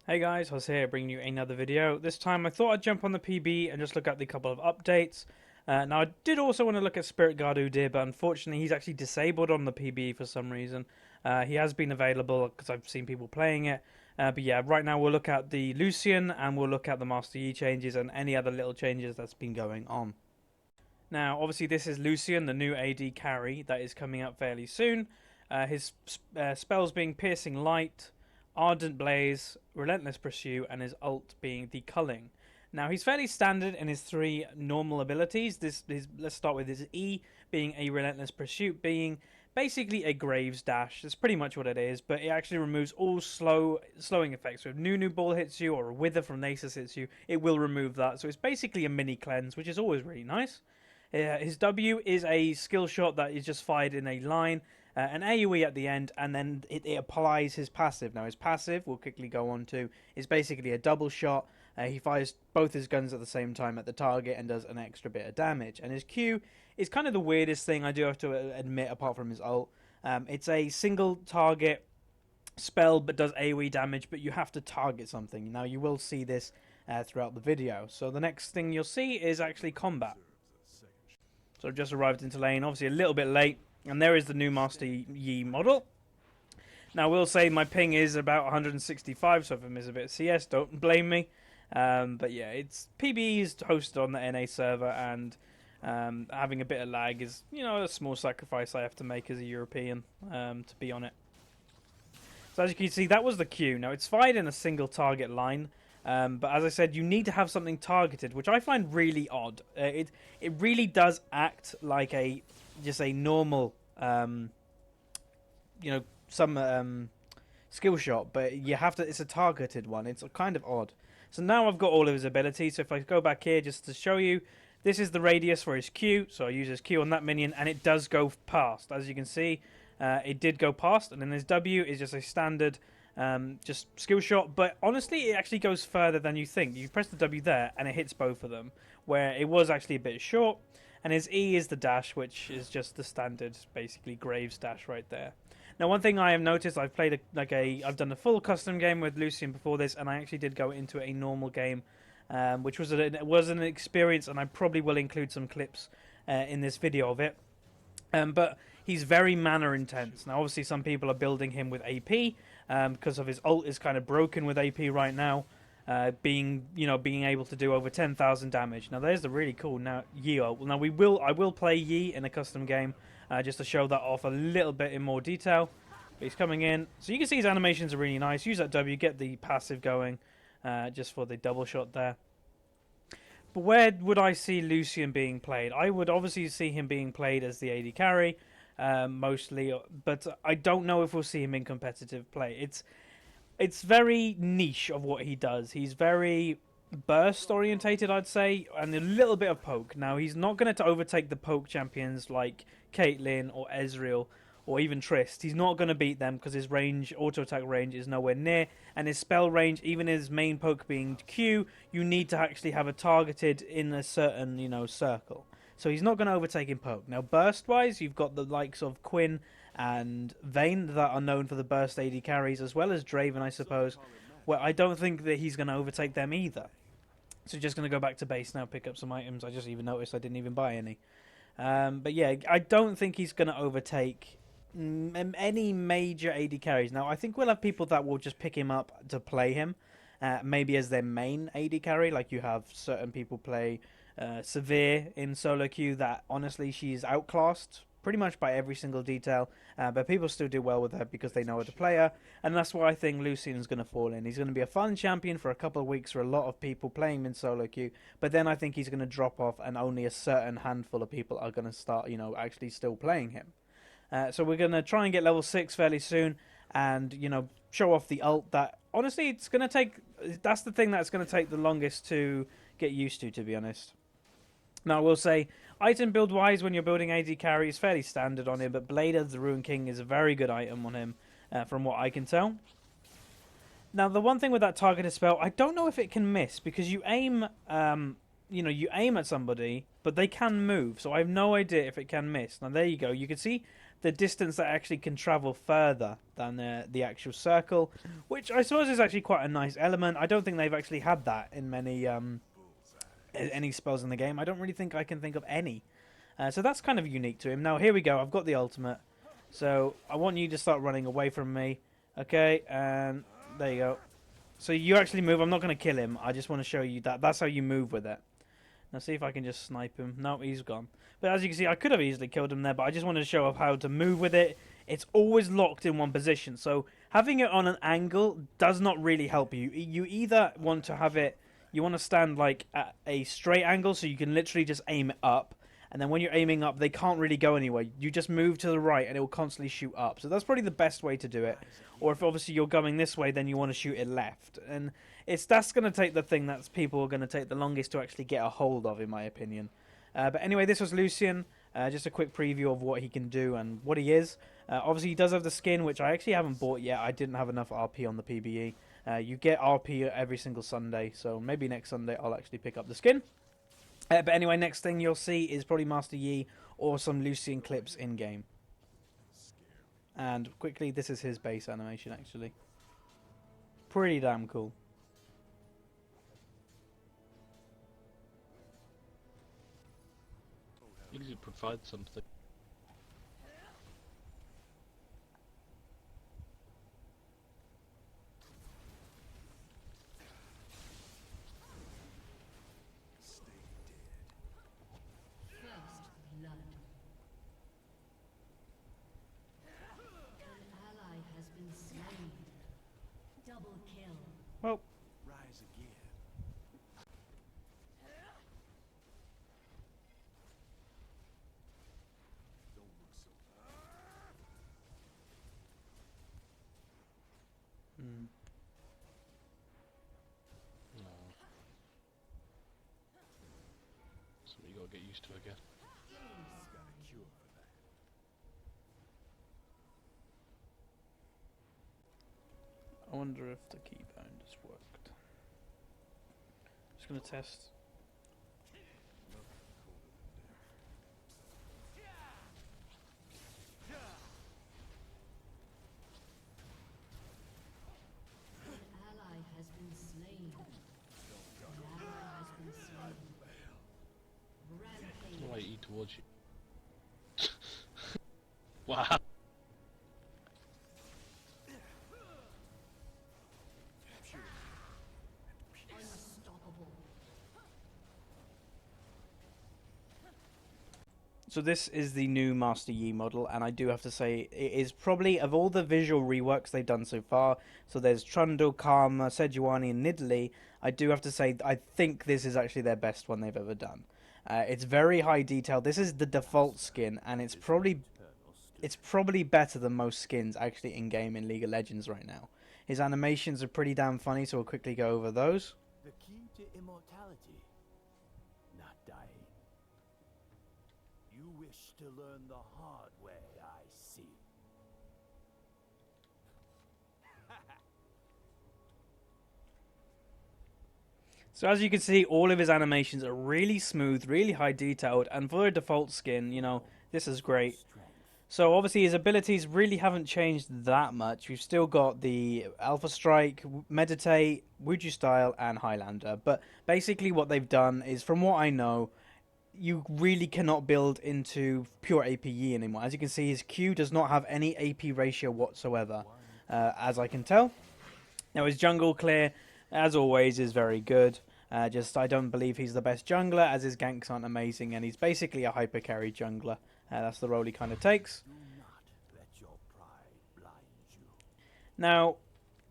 Hey guys, Huzz here, bringing you another video. This time I thought I'd jump on the PBE and just look at the couple of updates. Now I did also want to look at Spirit Guard Udyr, but unfortunately he's actually disabled on the PBE for some reason. He has been available because I've seen people playing it. But yeah, right now we'll look at the Lucian and we'll look at the Master Yi changes and any other little changes that's been going on. Now, obviously, this is Lucian, the new AD carry that is coming up fairly soon. His spells being Piercing Light, Ardent Blaze, Relentless Pursue, and his ult being the Culling. Now, he's fairly standard in his three normal abilities. Let's start with his E being a Relentless Pursuit, being basically a Graves Dash. That's pretty much what it is, but it actually removes all slowing effects. So if Nunu Ball hits you or a Wither from Nasus hits you, it will remove that. So it's basically a mini cleanse, which is always really nice. His W is a skill shot that is just fired in a line, an AoE at the end, and then it applies his passive. Now, his passive, we'll quickly go on to, is basically a double shot. He fires both his guns at the same time at the target and does an extra bit of damage. And his Q is kind of the weirdest thing, I do have to admit, apart from his ult. It's a single target spell but does AoE damage, but you have to target something. Now, you will see this throughout the video. So the next thing you'll see is actually combat. So I've just arrived into lane, obviously a little bit late, and there is the new Master Yi model. Now I will say my ping is about 165, so if I miss a bit of CS, don't blame me. But yeah, it's PBE is hosted on the NA server, and having a bit of lag is, a small sacrifice I have to make as a European to be on it. So as you can see, that was the Q. Now it's fired in a single target line. But as I said, you need to have something targeted, which I find really odd. It really does act like just a normal, some skill shot, but you have to. It's a targeted one. It's kind of odd. So now I've got all of his abilities. So if I go back here just to show you, this is the radius for his Q. So I use his Q on that minion, and it does go past. As you can see, it did go past, and then his W is just a standard. Just skill shot, but honestly it actually goes further than you think. You press the W there and it hits both of them, where it was actually a bit short. And his E is the dash, which is just the standard basically Graves dash right there. Now, one thing I have noticed, I've played I've done a full custom game with Lucian before this, and I actually did go into a normal game, which was an experience, and I probably will include some clips in this video of it. But he's very mana intense. Now, obviously, some people are building him with AP because of his ult is kind of broken with AP right now, being able to do over 10,000 damage. Now, there's the really cool Yi ult. Now, I will play Yi in a custom game just to show that off a little bit in more detail. But he's coming in, so you can see his animations are really nice. Use that W, get the passive going, just for the double shot there. But where would I see Lucian being played? I would obviously see him being played as the AD carry, mostly, but I don't know if we'll see him in competitive play. It's very niche of what he does. He's very burst orientated, I'd say, and a little bit of poke. Now, he's not going to overtake the poke champions like Caitlyn or Ezreal or even Trist. He's not going to beat them because his auto attack range is nowhere near, and his spell range, even his main poke being Q, you need to actually have it targeted in a certain circle. So he's not going to overtake in poke. Now, burst wise, you've got the likes of Quinn and Vayne that are known for the burst AD carries, as well as Draven, I suppose. Well, I don't think that he's going to overtake them either. So just going to go back to base now, pick up some items. I just even noticed I didn't even buy any. But yeah, I don't think he's going to overtake any major AD carries. Now, I think we'll have people that will just pick him up to play him, maybe as their main AD carry. Like you have certain people play Severe in solo queue that honestly she's outclassed pretty much by every single detail, but people still do well with her because they know how to play her, and that's why I think Lucian's going to fall in. He's going to be a fun champion for a couple of weeks for a lot of people playing him in solo queue, but then I think he's going to drop off and only a certain handful of people are going to start, actually still playing him. So we're going to try and get level 6 fairly soon and, show off the ult that, honestly, it's going to take... That's the thing that's going to take the longest to get used to be honest. Now, I will say, item build-wise, when you're building AD carry, is fairly standard on him, but Blade of the Ruin King is a very good item on him, from what I can tell. Now, the one thing with that targeted spell, I don't know if it can miss, because you aim... you aim at somebody, but they can move, so I have no idea if it can miss. Now, there you go. You can see the distance that actually can travel further than the actual circle, which I suppose is actually quite a nice element. I don't think they've actually had that in many any spells in the game. I don't really think I can think of any. So that's kind of unique to him. Now, here we go. I've got the ultimate. So I want you to start running away from me. Okay, and there you go. So you actually move. I'm not going to kill him. I just want to show you that. That's how you move with it. Now see if I can just snipe him. No, he's gone. But as you can see, I could have easily killed him there, but I just wanted to show off how to move with it. It's always locked in one position. So having it on an angle does not really help you. You either want to have it, you want to stand like at a straight angle so you can literally just aim it up. And then when you're aiming up, they can't really go anywhere. You just move to the right and it will constantly shoot up. So that's probably the best way to do it. Or if obviously you're going this way, then you want to shoot it left. And that's going to take the thing that people are going to take the longest to actually get a hold of, in my opinion. But anyway, this was Lucian. Just a quick preview of what he can do and what he is. Obviously, he does have the skin, which I actually haven't bought yet. I didn't have enough RP on the PBE. You get RP every single Sunday, so maybe next Sunday I'll actually pick up the skin. But anyway, next thing you'll see is probably Master Yi or some Lucian clips in-game. And quickly, this is his base animation, actually. Pretty damn cool. You could provide something. Well, Rise again. Don't look so No. Something you gotta get used to again. got a cure for that. I wonder if the keybind has worked. Just gonna test. Why eat towards you? Wow. So this is the new Master Yi model, and I do have to say it is probably, of all the visual reworks they've done so far, so there's Trundle, Karma, Sejuani and Nidalee, I do have to say I think this is actually their best one they've ever done. It's very high detail. This is the default skin, and it's probably better than most skins actually in-game in League of Legends right now. His animations are pretty damn funny, so we'll quickly go over those. The key to immortality, not dying. You wish to learn the hard way, I see. So as you can see, all of his animations are really smooth, really high detailed, and for a default skin, you know, this is great. So obviously his abilities really haven't changed that much. We've still got the Alpha Strike, Meditate, Wuju Style, and Highlander. But basically what they've done is, from what I know, you really cannot build into pure APE anymore. As you can see, his Q does not have any AP ratio whatsoever, as I can tell. Now his jungle clear, as always, is very good. I don't believe he's the best jungler, as his ganks aren't amazing, and he's basically a hyper carry jungler. That's the role he kind of takes. Do not let your pride blind you. Now,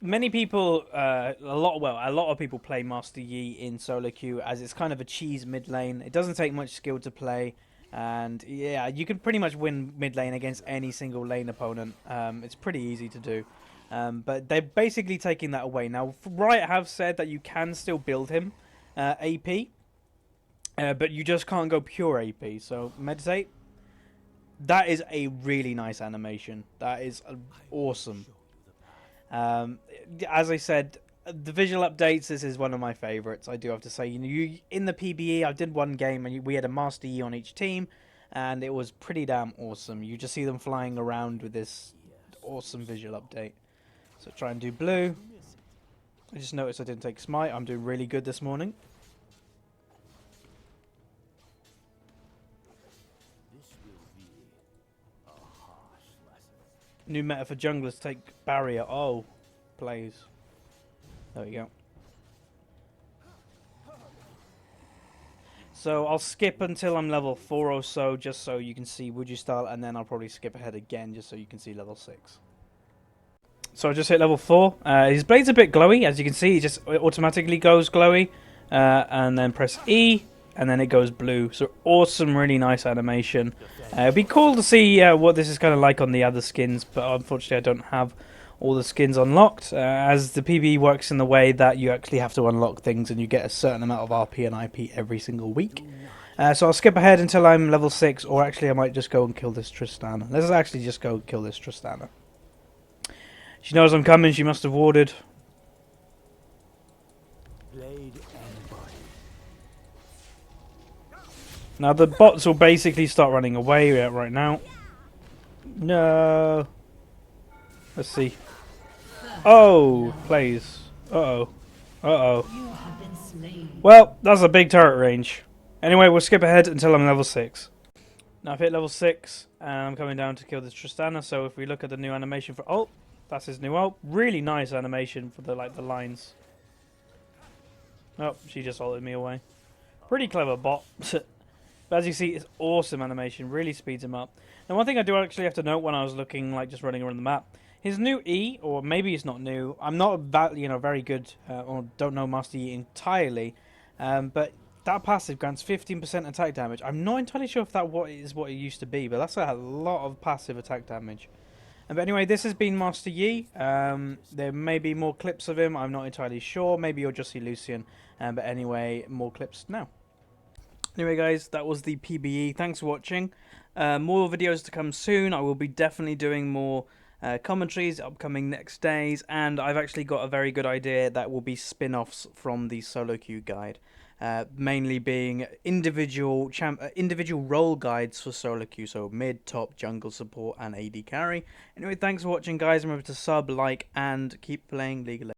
many people, a lot of people play Master Yi in solo queue, as it's kind of a cheese mid lane. It doesn't take much skill to play, and yeah, you can pretty much win mid lane against any single lane opponent. It's pretty easy to do. But they're basically taking that away. Now, Riot have said that you can still build him AP, but you just can't go pure AP. So, Meditate, that is a really nice animation. That is awesome. As I said, the visual updates, this is one of my favorites, I do have to say. You know, in the PBE, I did one game, and we had a Master Yi on each team. and it was pretty damn awesome. You just see them flying around with this awesome visual update. So try and do blue. I just noticed I didn't take smite. I'm doing really good this morning. This will be a harsh lesson. New meta for junglers, take barrier. Oh, plays. There we go. So I'll skip until I'm level 4 or so, just so you can see would you style, and then I'll probably skip ahead again just so you can see level 6. So I just hit level 4. His blade's a bit glowy, as you can see. It just automatically goes glowy, and then press E, and then it goes blue. So awesome, really nice animation. It'd be cool to see what this is kind of like on the other skins, but unfortunately I don't have all the skins unlocked, as the PBE works in the way that you actually have to unlock things and you get a certain amount of RP and IP every single week. So I'll skip ahead until I'm level 6, or actually I might just go and kill this Tristana. Let's actually just go kill this Tristana. She knows I'm coming, she must have warded. Blade and body. Now the bots will basically start running away right now. No. Let's see. Oh, plays. Uh-oh. Uh-oh. Well, that's a big turret range. Anyway, we'll skip ahead until I'm level 6. Now I've hit level 6, and I'm coming down to kill this Tristana, so if we look at the new animation for ult, that's his new ult. Really nice animation for the lines. Oh, she just ulted me away. Pretty clever bot. But as you see, it's awesome animation. Really speeds him up. Now one thing I do actually have to note when I was looking, like just running around the map, his new E, or maybe it's not new. I'm not that very good, or don't know Master E entirely, but that passive grants 15% attack damage. I'm not entirely sure if that is what it used to be, but that's a lot of passive attack damage. But anyway, this has been Master Yi. There may be more clips of him. I'm not entirely sure. Maybe you'll just see Lucian. But anyway, more clips now. Anyway, guys, that was the PBE. Thanks for watching. More videos to come soon. I will be definitely doing more commentaries upcoming next days. And I've actually got a very good idea that will be spin-offs from the solo queue guide. Mainly being individual role guides for solo queue, so mid, top, jungle support, and AD carry. Anyway, thanks for watching, guys. Remember to sub, like, and keep playing League of Legends.